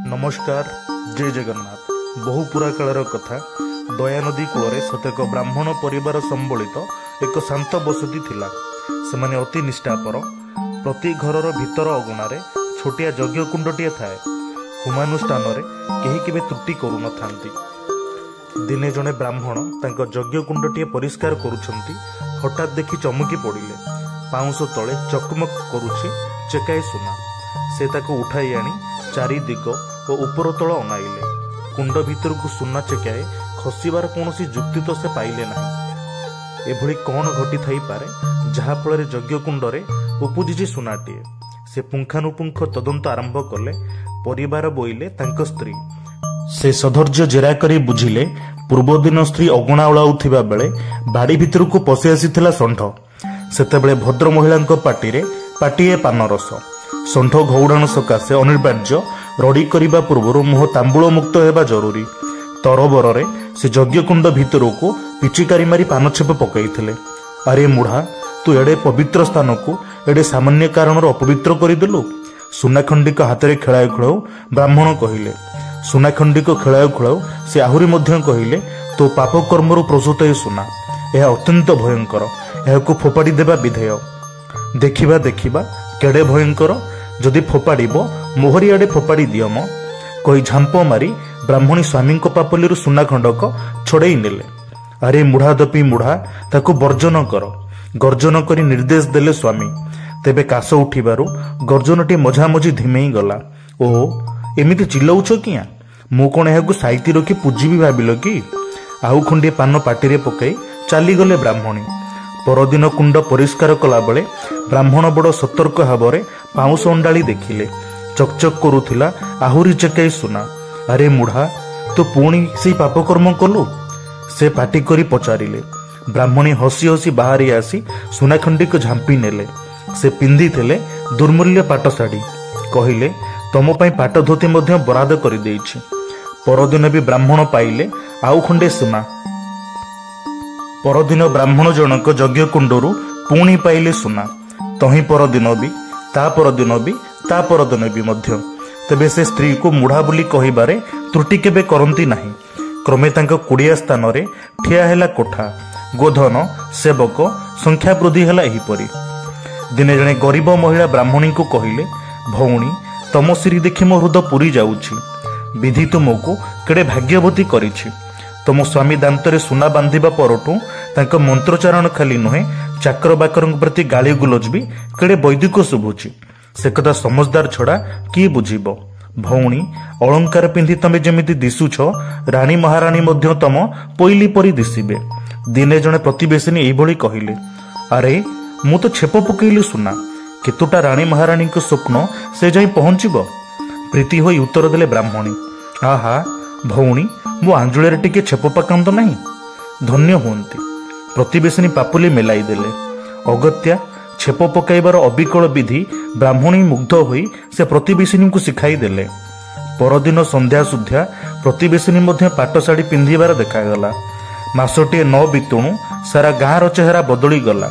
नमस्कार जय जगन्नाथ। बहु पुरा कालर कथा दयानदी कूल सतेक ब्राह्मण परिवार संबलित एक शांत बसती थिला। सेमाने अति निष्ठापर। प्रति घरर भीतर अगणारे छोटिया यज्ञ कुंडटीए थाए। हुमानुष्ठान केही केबे त्रुटि करू नथांती। दिने जने ब्राह्मण तांको यज्ञ कुंडटीए परिष्कार करुछंती। हठात देखि चमकी पड़िले। पाउंस तले चकमक करुछि चेकाए सुना। से ताको उठाई आनी चारि दिग और ऊपर तल अनाइले। कुंड भितर को सुना चेकाए खसिबार कौनसी जुक्ति तो से पाइले नहीं। एभली कौन घटी थाई पारे जहाफल यज्ञ कुंडरे उपुजिछि सुनाटीए। से पुंखानुपुंख तदंत आरंभ कले। परिवार बोइले तांको स्त्री। से सधैर्य जेरा करी बुझिले पूर्व दिन स्त्री अगणा ओळाउथिबा बेले बाड़ी भितर को पशि आसीथिला षंढ। सेतेबेले भद्र महिलांको पाटिरे पाटिए पानरस। षंढ घौड़ाण सकाशे अनिर्बाज्य रड़ी करिबा पूर्व मुह तांबूल मुक्त हेबा जरूरी। तरबरे से यज्ञकुंड भितर को पिचिकारी मारी पानछेप पकईथिले। अरे मुढ़ा, तू एडे पवित्र स्थान को एडे सामान्य कारण अपवित्र करदेलु। सुनाखंडी हाथ में खेलाऊ खेलाऊ ब्राह्मण कहले। सुनाखंडी खेलाऊ खेलाऊ से आहुरी मध्य कहले, तो पाप कर्मरु प्रसूत ए सुना। यह अत्यंत भयंकर। यह फोपाड़ी देवा विधेय। देखिबा देखिबा केड़े भयंकर। जदि फोपाड़ब मोहरी आड़े फोपाड़ी दियम कही झांप मारी ब्राह्मणी स्वामी पापली सुना खंडक छड़े नेले। अरे मुढ़ा दपी मुढ़ा, ताकू वर्जन कर। गर्जन करी निर्देश देले स्वामी। तेबे काश उठिबारु गर्जनटी मझामझी धिमेई गला। ओ एमिति चिल्लाउछ किया? मु कोन एहाकू साइती रखी पूजी भी भाबिल कि? आउ खंडे पान पाटिरे पकई चली गले ब्राह्मणी। परदिन कुंड परिष्कार कला बेले ब्राह्मण बड़ सतर्क भाव पाउस अंडाली देखिले। चकचक करुथिला आहुरी चेकाई सुना। अरे मुढ़ा, तो पुणी से पापकर्म कलु? से पाटी करी पचारिले। ब्राह्मणी हसी हसी बाहरी आसी सुनाखंडी को झांपी नेले। से पिंधि थिले दुर्मूल्य पाट शाढ़ी। कहिले, तम पई पाट धोती मध्य बराद करि देइछि। परदिन भी ब्राह्मण पाइले आउ खंडे सुना। परदिन ब्राह्मण जनक यज्ञ कुंडरू पुणी पाइले सुना। तही परदिन भी ता परदिन भी ता परदिन भी मध्य। तेबे से स्त्री को मुढ़ा बोली कहिबारे त्रुटि केबे करंती नाही। क्रमे तांको कुड़िया स्थान रे ठिया हेला कोठा, गोधन, सेवक संख्या वृद्धि हेला एहिपरि। दिने जने गरीब महिला ब्राह्मणी को कहिले, भौणी, तम श्री देखि मो हृदय पुरी जाउछि। विधि तुमको केड़े भाग्यवती करिछि। तम स्वामी दांतरे सुना बांधिबा परठू तांको मंत्रोच्चारण खाली नुहे, चाकर बाकर प्रति गाली गुलज भी केड़े वैदिक शुभुछि। से कथा समझदार छड़ा किए बुझिब। भौणी, अलंकार पिंधि तमे जेमिति दिसुछ, रानी महारानी मध्य तम पोइली परी दिसिबे। दिने जने प्रतिवेशिनी एइभଳି कहिले, अरे मु तो छेप पकईली सुना। केतुटा रानी महारानी को स्वप्न से जाई पहुंचीब? प्रीति होई उत्तर देले ब्राह्मणी। आहा भौणी, मो आंजुळे टिके छेप पकांत नहीं। धन्य हुंती। प्रतिवेशिनी पापुली मेलाई देले। अगत्या छेप पकाइबार अविकल विधि ब्राह्मणी मुग्ध होई से प्रतिवेशिनी को शिखाई देले। परदिन संध्या सुध्या प्रतिवेशिनी मध्य पाट शाढ़ी पिंधिबार देखागला। मासटे न बितुणु सारा गाँर चेहरा बदली गला।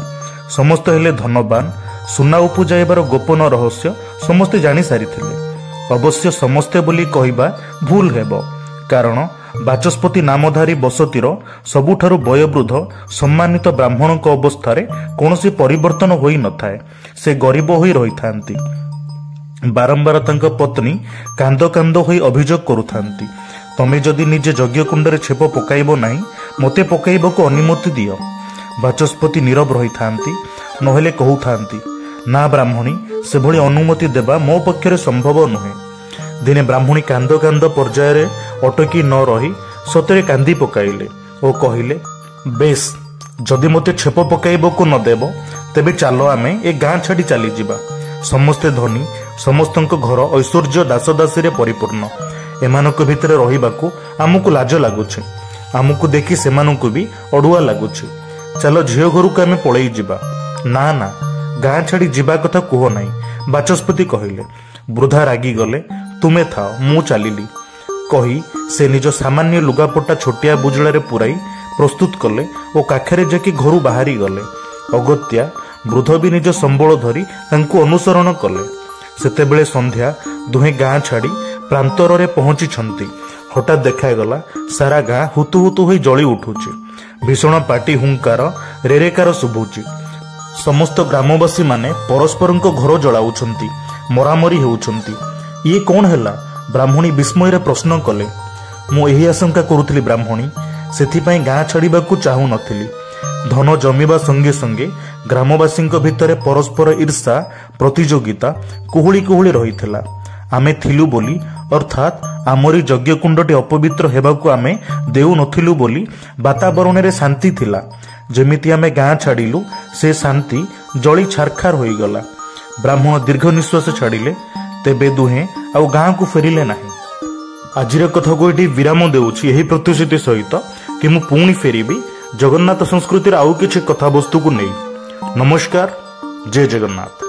समस्त हेले धनवान। सुना उपजाइबार गोपन रहस्य समस्ते जानी सारिथिले। अवश्य समस्ते बोली कहिबा भूल हेबो, कारण बाचस्पति नामधारी बसतीर सबुठारु वयोवृद्ध सम्मानित ब्राह्मण अवस्था कौनसी परिवर्तन होई न थाए। से गरीब होई रही थांती। बारंबार तांको पत्नी कांद कांद होई अभियोग करुथांती, तमे जदि निजे यज्ञ कुंडरे छेप पकाइबो नाही, मते पकाइबको अनुमति दियो। बाचस्पति नीरव रही थांती, नहेले कहउथांती, ना ब्राह्मणी, से भली अनुमति देबा मो पक्षरे संभव नुहे। दिने ब्राह्मणी कांद कांद पर्यायर अटकी न रही सतरे कांदी पकाइले और कहिले, बेस, जदि मते छेप पकाइबको न देबो तेबे चालो आमे ए गाँ छाड़ी चली जिबा। समस्ते धनी, समस्तक घर ऐश्वर्य दासदासी रे परिपूर्ण। एमानक भितरे रहिबाकू आमको लाज लागुछि। आमको देखि सेमानकू भी अडुआ लागुछि। चलो झियो घर को आमे पळेई जिबा। ना ना, गाँ छाड़ी जिबा कथा कुह नाही, बाचस्पति कहिले। वृद्धा रागी गले, तुमे थाओ, मु चलिली कही से निज सामान्य लुगापटा छोटिया बुजलारे पुराई प्रस्तुत कले और काखरे जाकि घर बाहरी गले। अगत्या वृद्ध भी निज संबल धरी तांको अनुसरण कले। सेतेबेले संध्या दुहे गाँ छाड़ी ପ୍ରାନ୍ତରରେ ପହଞ୍ଚିଛନ୍ତି। ହଠାତ୍ ଦେଖାଗଲା ସାରା ଗାଁ ହୁତୁ ହୁତୁ ହୋଇ ଜଳି ଉଠୁଛି। ଭୀଷଣ ପାଟି ହୁଙ୍କାର ରେରେକାର ଶୁଭୁଛି। ସମସ୍ତ ଗ୍ରାମବାସୀ ମାନେ ପରସ୍ପରଙ୍କ ଘର ଜଳାଉଛନ୍ତି, ମରାମରି ହେଉଛନ୍ତି। ଇଏ କ'ଣ ହେଲା? ବ୍ରାହ୍ମଣୀ ବିସ୍ମୟରେ ପ୍ରଶ୍ନ କଲେ। ମୁଁ ଏହି ଆଶଙ୍କା କରୁଥିଲି ବ୍ରାହ୍ମଣୀ, ସେଥିପାଇଁ ଗାଁ ଛାଡ଼ିବାକୁ ଚାହୁଁନଥିଲି। ଧନ ଜମିବା ସଙ୍ଗେ ସଙ୍ଗେ ଗ୍ରାମବାସୀଙ୍କ ଭିତରେ ପରସ୍ପର ଈର୍ଷା ପ୍ରତିଯୋଗିତା କୁହୁଳି କୁହୁଳି ରହିଥିଲା। ଆମେ ଥିଲୁ ବୋଲି, ଅର୍ଥାତ୍ ଆମରି ଯଜ୍ଞକୁଣ୍ଡଟି ଅପବିତ୍ର ହେବାକୁ ଆମେ ଦେଉନଥିଲୁ ବୋଲି ବାତାବରଣରେ ଶାନ୍ତି ଥିଲା। ଯେମିତି ଆମେ ଗାଁ ଛାଡ଼ିଲୁ, ସେ ଶାନ୍ତି ଜଳି ଛାରଖାର ହୋଇଗଲା। ବ୍ରାହ୍ମଣ ଦୀର୍ଘ ନିଶ୍ୱାସ ଛାଡ଼ିଲେ। ତେବେ ଦୁହେଁ ଆଉ ଗାଁକୁ ଫେରିଲେ ନାହିଁ। ଆଜିର କଥାକୁ ଏଠି ବିରାମ ଦେଉଛି ଏହି ପ୍ରତିଶ୍ରୁତି ସହିତ କି ମୁଁ ପୁଣି ଫେରିବି ଜଗନ୍ନାଥ ସଂସ୍କୃତିର ଆଉ କିଛି କଥାବସ୍ତୁକୁ ନେଇ। ନମସ୍କାର, ଜୟ ଜଗନ୍ନାଥ।